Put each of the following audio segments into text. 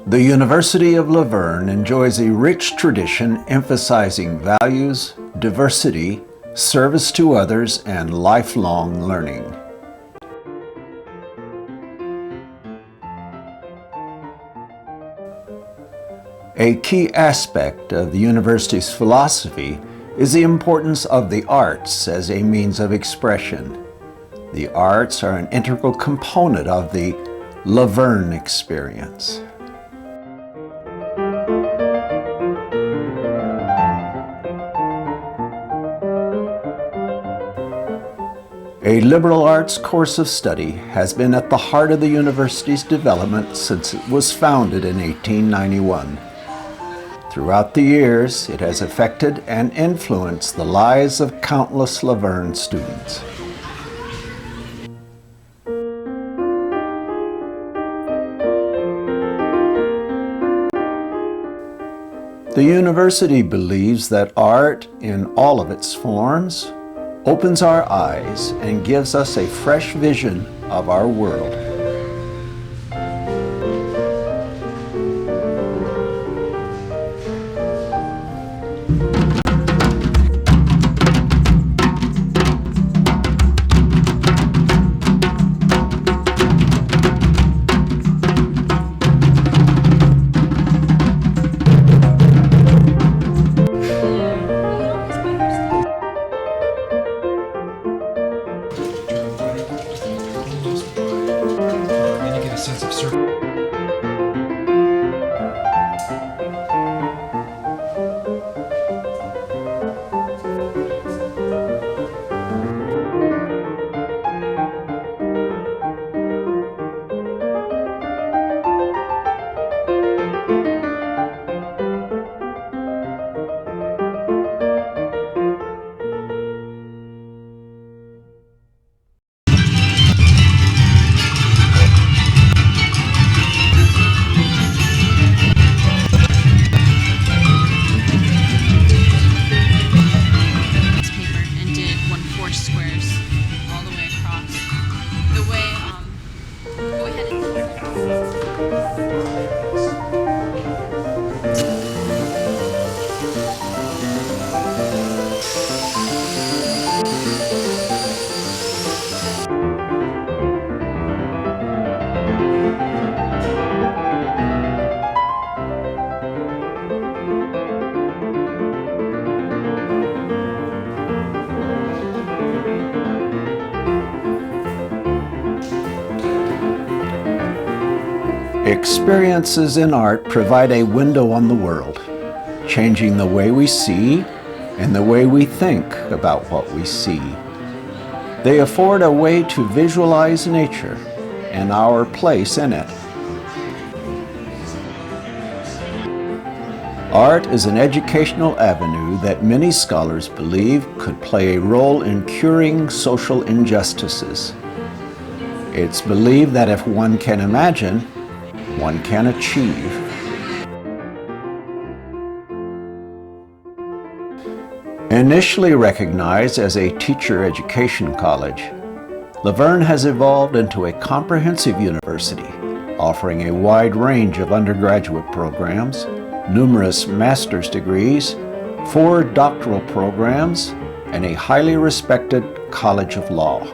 The University of La Verne enjoys a rich tradition emphasizing values, diversity, service to others, and lifelong learning. A key aspect of the university's philosophy is the importance of the arts as a means of expression. The arts are an integral component of the La Verne experience. A liberal arts course of study has been at the heart of the university's development since it was founded in 1891. Throughout the years, it has affected and influenced the lives of countless La Verne students. The university believes that art, in all of its forms, opens our eyes and gives us a fresh vision of our world. Experiences in art provide a window on the world, changing the way we see and the way we think about what we see. They afford a way to visualize nature and our place in it. Art is an educational avenue that many scholars believe could play a role in curing social injustices. It's believed that if one can imagine, one can achieve. Initially recognized as a teacher education college, La Verne has evolved into a comprehensive university, offering a wide range of undergraduate programs, numerous master's degrees, 4 doctoral programs, and a highly respected College of Law.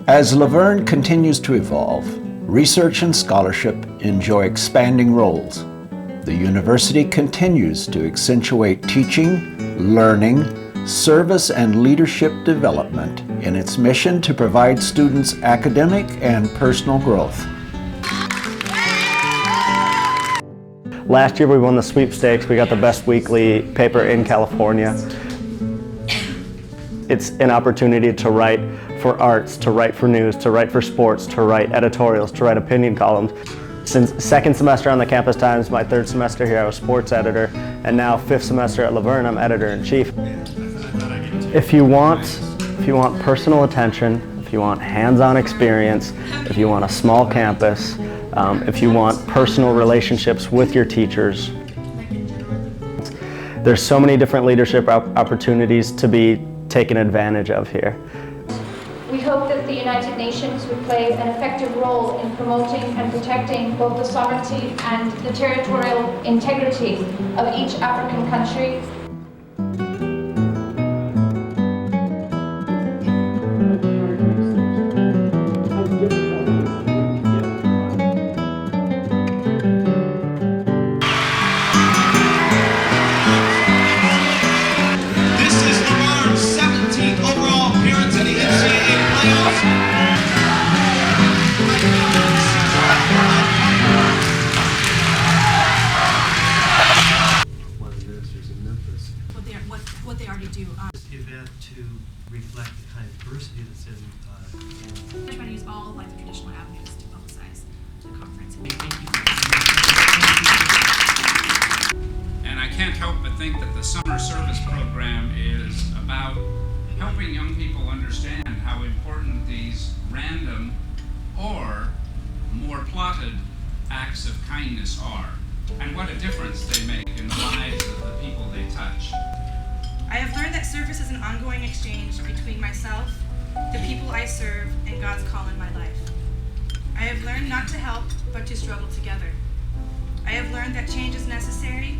As La Verne continues to evolve, research and scholarship enjoy expanding roles. The university continues to accentuate teaching, learning, service, and leadership development in its mission to provide students academic and personal growth. Last year we won the sweepstakes. We got the best weekly paper in California. It's an opportunity to write for arts, to write for news, to write for sports, to write editorials, to write opinion columns. Since second semester on the Campus Times, my third semester here, I was sports editor, and now fifth semester at La Verne, I'm editor-in-chief. If you want personal attention, if you want hands-on experience, if you want a small campus, if you want personal relationships with your teachers, there's so many different leadership opportunities to be taken advantage of here. We hope that the United Nations would play an effective role in promoting and protecting both the sovereignty and the territorial integrity of each African country. What they already do. Event to reflect the kind of diversity that's in. We're trying to use all like the traditional avenues to publicize the conference. And I can't help but think that the summer service program is about helping young people understand how important these random or more plotted acts of kindness are, and what a difference they make in the lives of the people they touch. I have learned that service is an ongoing exchange between myself, the people I serve, and God's call in my life. I have learned not to help, but to struggle together. I have learned that change is necessary,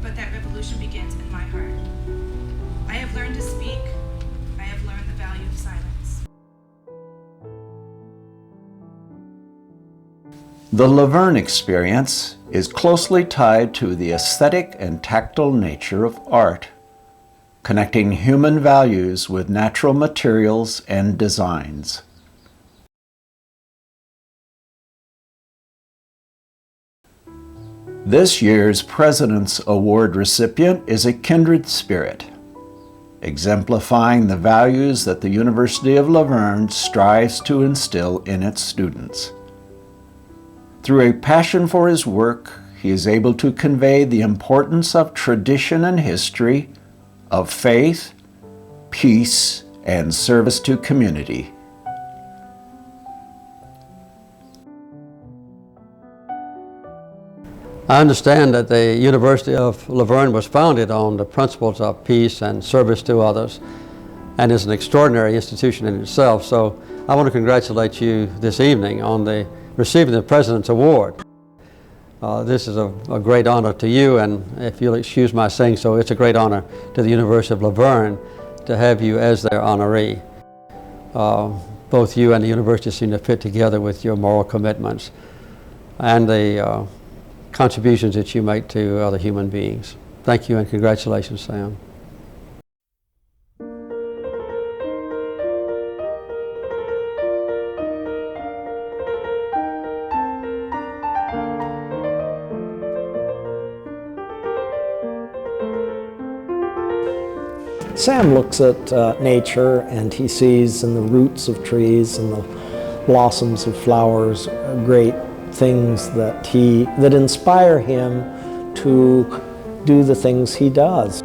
but that revolution begins in my heart. I have learned to speak. I have learned the value of silence. The La Verne experience is closely tied to the aesthetic and tactile nature of art, connecting human values with natural materials and designs. This year's President's Award recipient is a kindred spirit, exemplifying the values that the University of La Verne strives to instill in its students. Through a passion for his work, he is able to convey the importance of tradition and history, of faith, peace, and service to community. I understand that the University of La Verne was founded on the principles of peace and service to others, and is an extraordinary institution in itself. So I want to congratulate you this evening on receiving the President's Award. This is a great honor to you, and if you'll excuse my saying so, it's a great honor to the University of La Verne to have you as their honoree. Both you and the university seem to fit together with your moral commitments and the contributions that you make to other human beings. Thank you and congratulations, Sam. Sam looks at nature and he sees in the roots of trees and the blossoms of flowers great things that inspire him to do the things he does.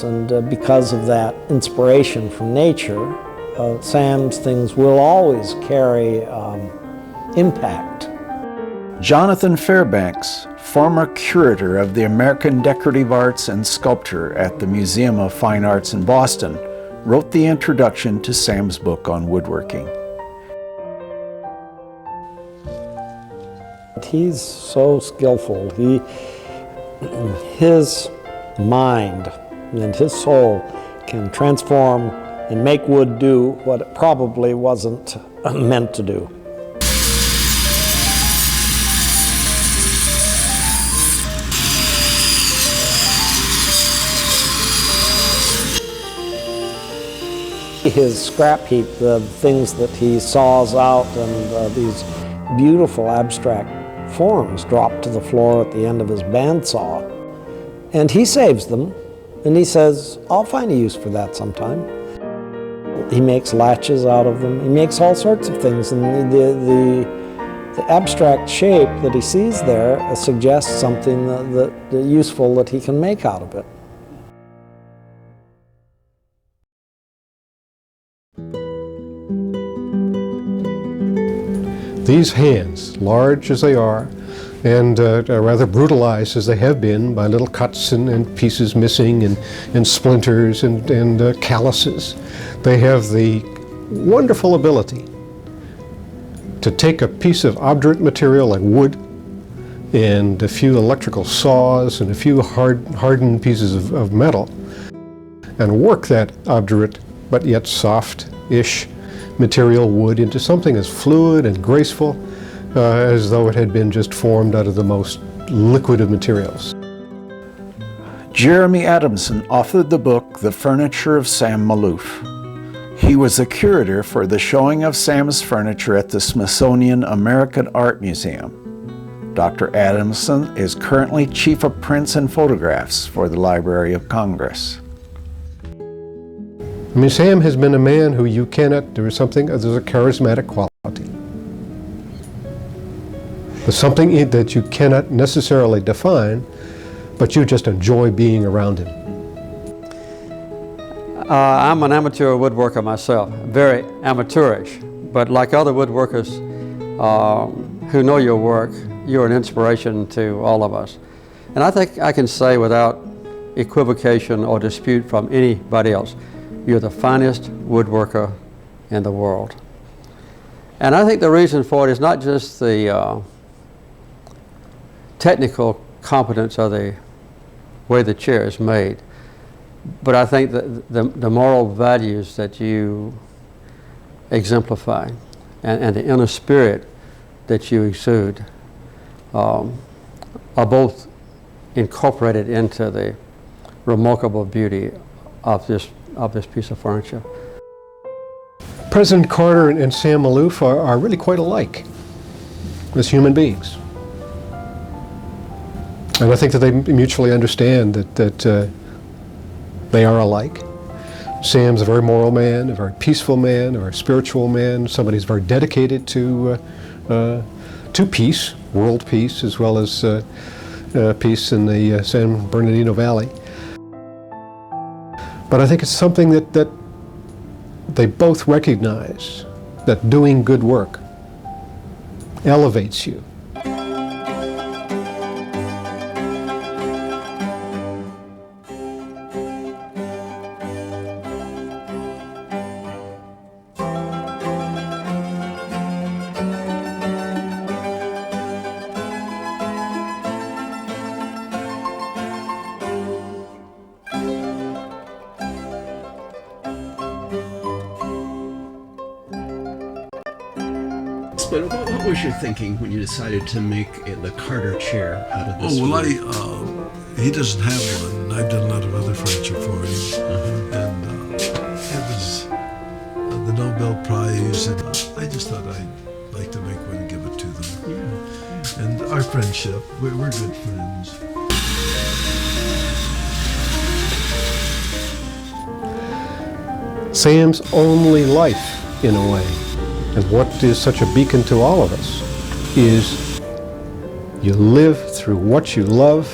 And because of that inspiration from nature, Sam's things will always carry impact. Jonathan Fairbanks, former curator of the American Decorative Arts and Sculpture at the Museum of Fine Arts in Boston, wrote the introduction to Sam's book on woodworking. He's so skillful. His mind and his soul can transform and make wood do what it probably wasn't meant to do. His scrap heap, the things that he saws out, and these beautiful abstract forms drop to the floor at the end of his bandsaw. And he saves them, and he says, I'll find a use for that sometime. He makes latches out of them. He makes all sorts of things, and the the abstract shape that he sees there suggests something that useful that he can make out of it. These hands, large as they are, and rather brutalized as they have been by little cuts and pieces missing and splinters and calluses, they have the wonderful ability to take a piece of obdurate material like wood and a few electrical saws and a few hardened pieces of metal and work that obdurate but yet soft-ish material wood into something as fluid and graceful as though it had been just formed out of the most liquid of materials. Jeremy Adamson authored the book The Furniture of Sam Maloof. He was the curator for the showing of Sam's furniture at the Smithsonian American Art Museum. Dr. Adamson is currently Chief of Prints and Photographs for the Library of Congress. I mean, Sam has been a man who there's a charismatic quality. There's something that you cannot necessarily define, but you just enjoy being around him. I'm an amateur woodworker myself, very amateurish, but like other woodworkers who know your work, you're an inspiration to all of us. And I think I can say without equivocation or dispute from anybody else, you're the finest woodworker in the world. And I think the reason for it is not just the technical competence of the way the chair is made, but I think that the moral values that you exemplify and the inner spirit that you exude are both incorporated into the remarkable beauty of this piece of furniture. President Carter and Sam Maloof are really quite alike as human beings. And I think that they mutually understand that they are alike. Sam's a very moral man, a very peaceful man, a very spiritual man, somebody who's very dedicated to peace, world peace, as well as peace in the San Bernardino Valley. But I think it's something that they both recognize, that doing good work elevates you. But what was your thinking when you decided to make the Carter chair out of this? Oh, well, he doesn't have one, and I've done a lot of other furniture for him. And it was the Nobel Prize, and I just thought I'd like to make one and give it to them. Yeah. And our friendship, we're good friends. Sam's only life, in a way, and what is such a beacon to all of us, is you live through what you love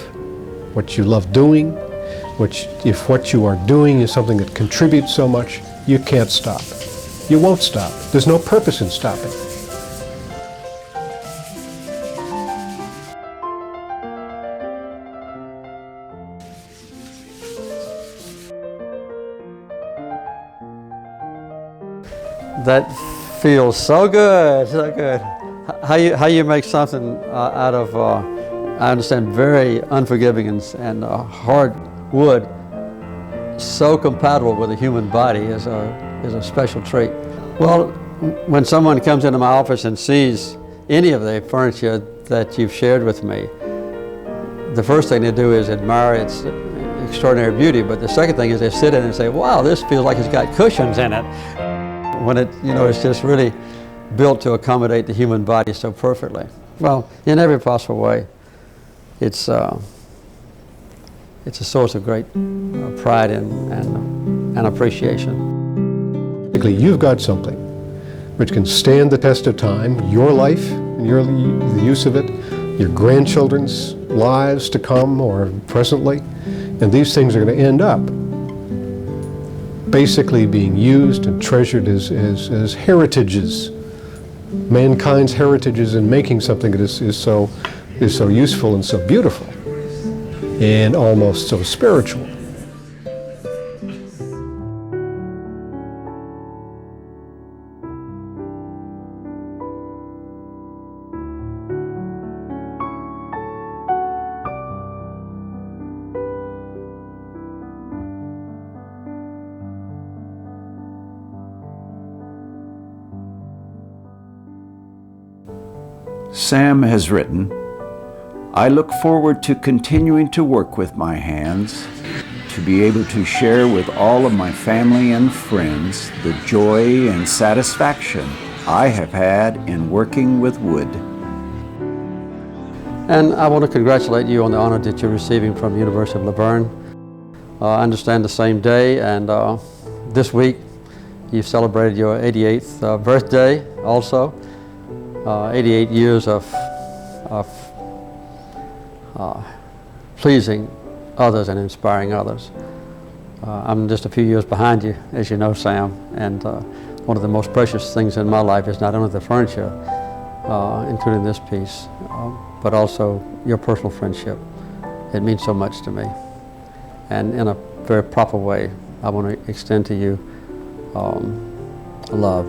doing, if what you are doing is something that contributes so much, you can't stop. You won't stop. There's no purpose in stopping. That feels so good, so good. How you make something out of, I understand, very unforgiving and hard wood, so compatible with the human body is a special treat. Well, when someone comes into my office and sees any of the furniture that you've shared with me, the first thing they do is admire its extraordinary beauty, but the second thing is they sit in it and say, wow, this feels like it's got cushions in it. When it's just really built to accommodate the human body so perfectly. Well, in every possible way, it's a source of great pride and appreciation. You've got something which can stand the test of time, your life and the use of it, your grandchildren's lives to come or presently, and these things are going to end up basically being used and treasured as heritages, mankind's heritages in making something that is so useful and so beautiful and almost so spiritual. Sam has written, "I look forward to continuing to work with my hands, to be able to share with all of my family and friends the joy and satisfaction I have had in working with wood." And I want to congratulate you on the honor that you're receiving from the University of La Verne. I understand the same day, and this week you've celebrated your 88th birthday also. 88 years of pleasing others and inspiring others. I'm just a few years behind you, as you know, Sam, and one of the most precious things in my life is not only the furniture, including this piece, but also your personal friendship. It means so much to me. And in a very proper way, I want to extend to you love.